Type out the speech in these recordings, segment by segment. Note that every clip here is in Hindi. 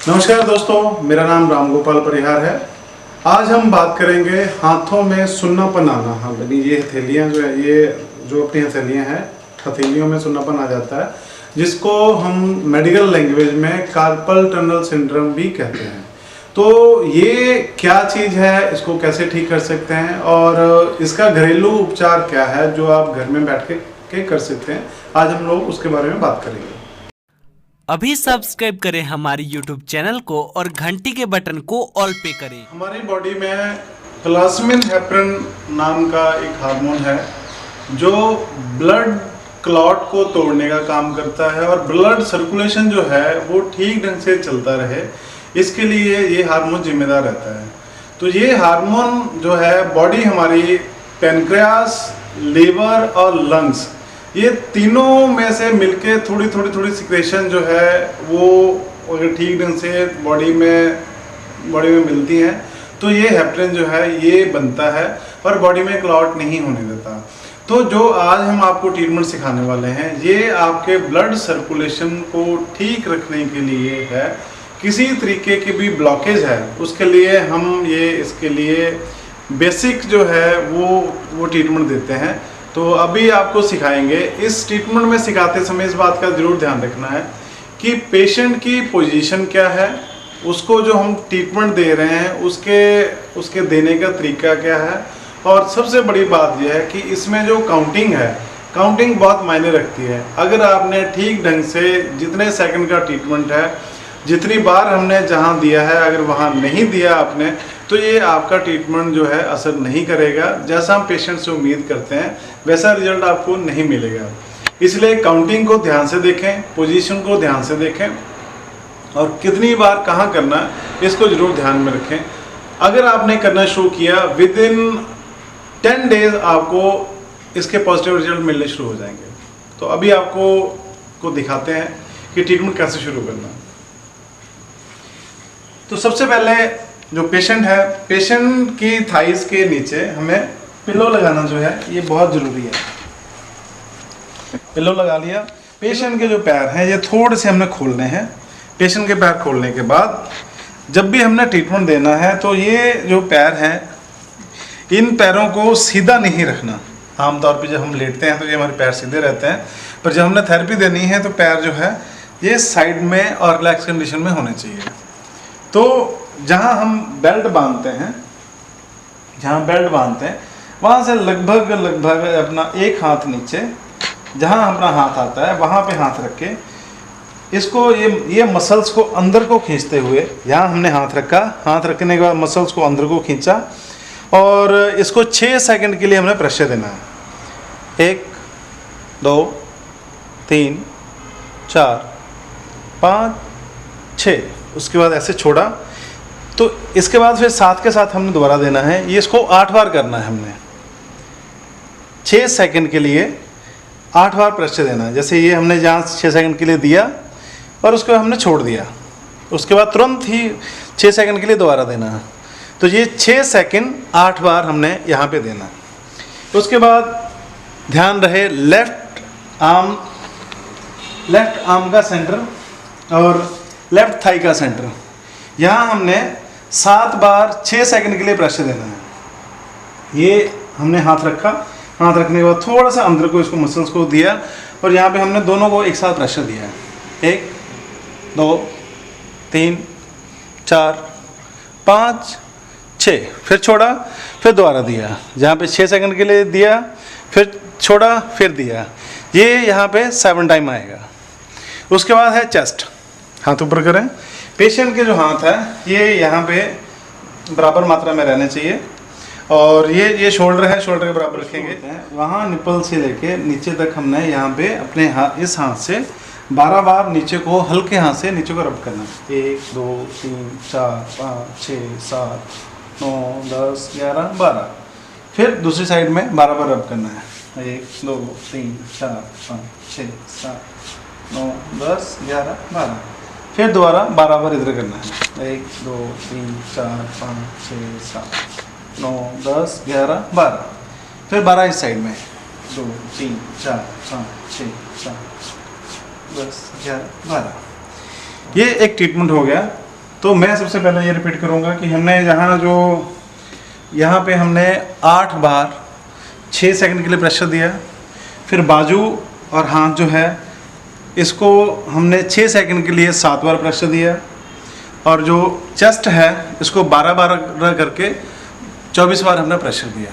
नमस्कार दोस्तों, मेरा नाम रामगोपाल परिहार है। आज हम बात करेंगे हाथों में सुन्नापन आना। हाँ, ये हथेलियाँ जो है, ये जो अपनी हथेलियाँ हैं, हथेलियों में सुन्नापन आ जाता है, जिसको हम मेडिकल लैंग्वेज में कार्पल टनल सिंड्रोम भी कहते हैं। तो ये क्या चीज़ है, इसको कैसे ठीक कर सकते हैं और इसका घरेलू उपचार क्या है जो आप घर में बैठ के कर सकते हैं, आज हम लोग उसके बारे में बात करेंगे। अभी सब्सक्राइब करें हमारी YouTube चैनल को और घंटी के बटन को ऑल पे करें। हमारी बॉडी में क्लासमिन हेपरिन नाम का एक हार्मोन है जो ब्लड क्लॉट को तोड़ने का काम करता है और ब्लड सर्कुलेशन जो है वो ठीक ढंग से चलता रहे, इसके लिए ये हार्मोन जिम्मेदार रहता है। तो ये हार्मोन जो है बॉडी हमारी पैनक्रियास, लीवर और लंग्स, ये तीनों में से मिलके थोड़ी सिक्रेशन जो है वो अगर ठीक ढंग से बॉडी में मिलती हैं तो ये हेपरिन जो है ये बनता है और बॉडी में क्लॉट नहीं होने देता। तो जो आज हम आपको ट्रीटमेंट सिखाने वाले हैं ये आपके ब्लड सर्कुलेशन को ठीक रखने के लिए है। किसी तरीके की भी ब्लॉकेज है उसके लिए हम इसके लिए बेसिक जो है वो ट्रीटमेंट देते हैं। तो अभी आपको सिखाएंगे। इस ट्रीटमेंट में सिखाते समय इस बात का ज़रूर ध्यान रखना है कि पेशेंट की पोजीशन क्या है, उसको जो हम ट्रीटमेंट दे रहे हैं उसके देने का तरीका क्या है, और सबसे बड़ी बात यह है कि इसमें जो काउंटिंग बहुत मायने रखती है। अगर आपने ठीक ढंग से जितने सेकंड का ट्रीटमेंट है, जितनी बार हमने जहां दिया है, अगर वहां नहीं दिया आपने, तो ये आपका ट्रीटमेंट जो है असर नहीं करेगा। जैसा हम पेशेंट से उम्मीद करते हैं वैसा रिजल्ट आपको नहीं मिलेगा। इसलिए काउंटिंग को ध्यान से देखें, पोजीशन को ध्यान से देखें और कितनी बार कहाँ करना है इसको ज़रूर ध्यान में रखें। अगर आपने करना शुरू किया विद इन 10 डेज आपको इसके पॉजिटिव रिजल्ट मिलने शुरू हो जाएंगे। तो अभी आपको दिखाते हैं कि ट्रीटमेंट कैसे शुरू करना है। तो सबसे पहले जो पेशेंट है, पेशेंट की थाइस के नीचे हमें पिलो लगाना जो है ये बहुत ज़रूरी है। पिलो लगा लिया। पेशेंट के जो पैर हैं ये थोड़े से हमने खोलने हैं। पेशेंट के पैर खोलने के बाद जब भी हमने ट्रीटमेंट देना है तो ये जो पैर हैं इन पैरों को सीधा नहीं रखना। आमतौर पे जब हम लेटते हैं तो ये हमारे पैर सीधे रहते हैं, पर जब हमने थेरेपी देनी है तो पैर जो है ये साइड में और रिलैक्स कंडीशन में होने चाहिए। तो जहाँ हम बेल्ट बांधते हैं वहाँ से लगभग अपना एक हाथ नीचे, जहाँ अपना हाथ आता है वहाँ पे हाथ रख के इसको ये मसल्स को अंदर को खींचते हुए, यहाँ हमने हाथ रखा, हाथ रखने के बाद मसल्स को अंदर को खींचा और इसको 6 सेकंड के लिए हमने प्रेशर देना है। 1 2 3 4 5 6, उसके बाद ऐसे छोड़ा। तो इसके बाद फिर साथ के साथ हमने दोबारा देना है। ये इसको 8 बार करना है हमने। 6 सेकंड के लिए 8 बार प्रेशर देना है। जैसे ये हमने जहाँ 6 सेकंड के लिए दिया और उसको हमने छोड़ दिया, उसके बाद तुरंत ही 6 सेकंड के लिए दोबारा देना है। तो ये 6 सेकंड 8 बार हमने यहाँ पे देना है। उसके बाद ध्यान रहे लेफ्ट आर्म का सेंटर और लेफ्ट थाई का सेंटर, यहाँ हमने 7 बार 6 सेकंड के लिए प्रेशर देना है। ये हमने हाथ रखा, हाथ रखने के बाद थोड़ा सा अंदर को इसको मसल्स को दिया और यहाँ पे हमने दोनों को एक साथ प्रेशर दिया है। 1 2 3 4 5 6, फिर छोड़ा, फिर दोबारा दिया। जहाँ पे 6 सेकंड के लिए दिया, फिर छोड़ा, फिर दिया। ये यहाँ पे 7 टाइम आएगा। उसके बाद है चेस्ट। हाथ ऊपर करें। पेशेंट के जो हाथ है ये यहाँ पे बराबर मात्रा में रहने चाहिए और ये शोल्डर है, शोल्डर के बराबर रखेंगे। वहाँ निपल से लेके नीचे तक हमने यहाँ पे अपने इस हाथ से 12 बार नीचे को, हल्के हाथ से नीचे को रब करना है। 1 2 3 4 5 6 7 9 10 11 12। फिर दूसरी साइड में 12 बार रब करना है। 1 2 3 4 5 6 7 9 10 11 12। फिर दोबारा 12 बार इधर करना है। 1 2 3 4 5 6 7 9 10 11 12। फिर 12 इस साइड में। 2 3 4 5 6 7 10 11 12। ये एक ट्रीटमेंट हो गया। तो मैं सबसे पहले ये रिपीट करूँगा कि हमने यहाँ पे हमने 8 बार 6 सेकंड के लिए प्रेशर दिया, फिर बाजू और हाथ जो है इसको हमने 6 सेकंड के लिए 7 बार प्रेशर दिया, और जो चेस्ट है इसको 12 बार करके 24 बार हमने प्रेशर दिया।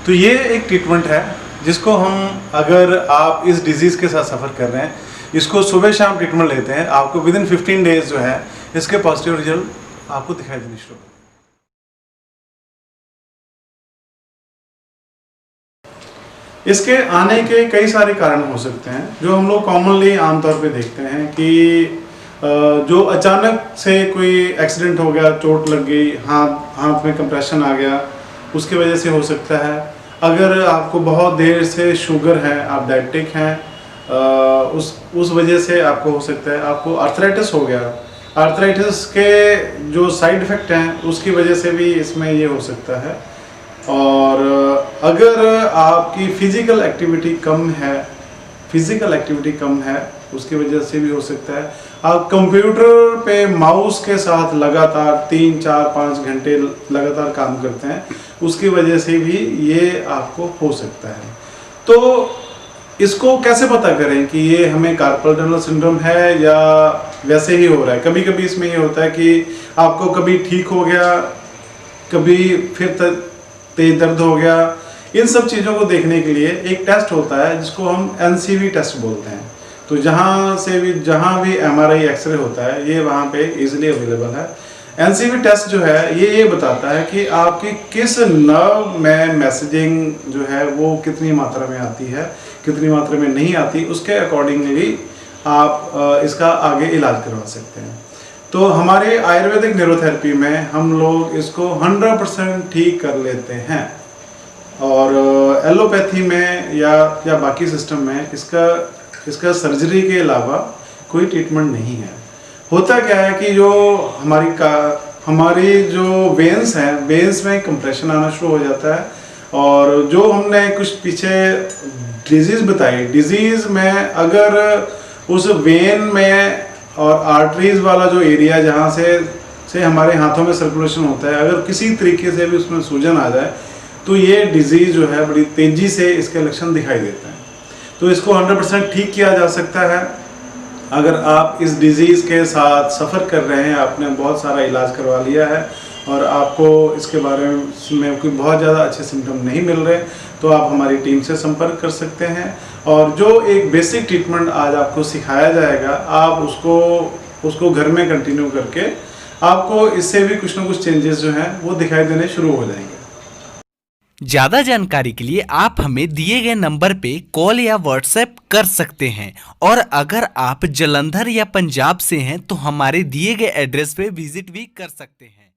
तो ये एक ट्रीटमेंट है जिसको हम, अगर आप इस डिजीज़ के साथ सफ़र कर रहे हैं, इसको सुबह शाम ट्रीटमेंट लेते हैं, आपको विदिन 15 डेज जो है इसके पॉजिटिव रिजल्ट आपको दिखाई देने शुरू होंगे। इसके आने के कई सारे कारण हो सकते हैं जो हम लोग कॉमनली आमतौर पे देखते हैं कि जो अचानक से कोई एक्सीडेंट हो गया, चोट लग गई, हाथ में कंप्रेशन आ गया, उसकी वजह से हो सकता है। अगर आपको बहुत देर से शुगर है, आप डायबिटिक हैं, उस वजह से आपको हो सकता है। आपको आर्थराइटिस हो गया, आर्थराइटिस के जो साइड इफ़ेक्ट हैं उसकी वजह से भी इसमें ये हो सकता है। और अगर आपकी फिज़िकल एक्टिविटी कम है उसकी वजह से भी हो सकता है। आप कंप्यूटर पे माउस के साथ लगातार 3, 4, 5 घंटे लगातार काम करते हैं, उसकी वजह से भी ये आपको हो सकता है। तो इसको कैसे पता करें कि ये हमें कार्पल टनल सिंड्रोम है या वैसे ही हो रहा है? कभी कभी इसमें ये होता है कि आपको कभी ठीक हो गया, कभी फिर तेज दर्द हो गया। इन सब चीज़ों को देखने के लिए एक टेस्ट होता है जिसको हम NCV टेस्ट बोलते हैं। तो जहाँ भी MRI एक्सरे होता है, ये वहाँ पे इजीली अवेलेबल है। NCV टेस्ट जो है ये बताता है कि आपकी किस नर्व में मैसेजिंग जो है वो कितनी मात्रा में आती है, कितनी मात्रा में नहीं आती, उसके अकॉर्डिंगली आप इसका आगे इलाज करवा सकते हैं। तो हमारे आयुर्वेदिक न्यूरोथेरेपी में हम लोग इसको 100% ठीक कर लेते हैं, और एलोपैथी में या बाकी सिस्टम में इसका सर्जरी के अलावा कोई ट्रीटमेंट नहीं है। होता क्या है कि जो हमारी जो वेन्स हैं, वेन्स में कंप्रेशन आना शुरू हो जाता है, और जो हमने कुछ पीछे डिजीज़ बताई, डिजीज़ में अगर उस वेन में और आर्टरीज वाला जो एरिया जहाँ से हमारे हाथों में सर्कुलेशन होता है, अगर किसी तरीके से भी उसमें सूजन आ जाए तो ये डिजीज़ जो है बड़ी तेज़ी से इसके लक्षण दिखाई देते हैं। तो इसको 100% ठीक किया जा सकता है। अगर आप इस डिज़ीज़ के साथ सफ़र कर रहे हैं, आपने बहुत सारा इलाज करवा लिया है और आपको इसके बारे में कोई बहुत ज़्यादा अच्छे सिम्टम नहीं मिल रहे, तो आप हमारी टीम से संपर्क कर सकते हैं, और जो एक बेसिक ट्रीटमेंट आज आपको सिखाया जाएगा, आप उसको घर में कंटिन्यू करके आपको इससे भी कुछ ना कुछ चेंजेस जो हैं वो दिखाई देने शुरू हो जाएंगे। ज्यादा जानकारी के लिए आप हमें दिए गए नंबर पे कॉल या व्हाट्सएप कर सकते हैं, और अगर आप जालंधर या पंजाब से हैं तो हमारे दिए गए एड्रेस पे विजिट भी कर सकते हैं।